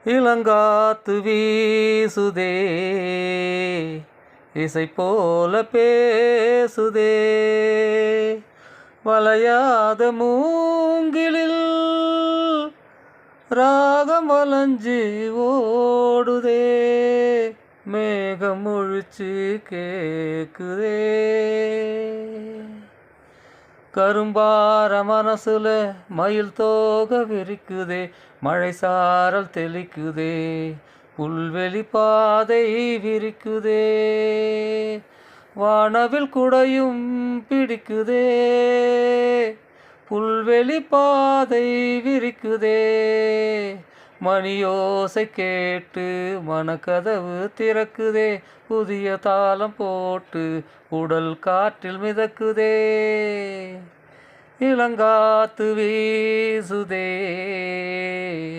இளங்காத்து வீசுதே, இசை போல பேசுதே. வளையாத மூங்கிலில் ராகம் வளைஞ்சி ஓடுதே, மேகம் முழிச்சு கேக்குதே. கரும்பார மனசுல மயில் தோக விரிக்குதே, மழை சாரல் தெளிக்குதே, புல்வெளி பாதை விரிக்குதே. வானவில் குடையும் பிடிக்குதே, புல்வெளி பாதை விரிக்குதே. மணியோசை கேட்டு மனக்கதவு திறக்குதே, புதிய தாளம் போட்டு உடல் காற்றில் மிதக்குதே. இளங்காத்து வீசுதே.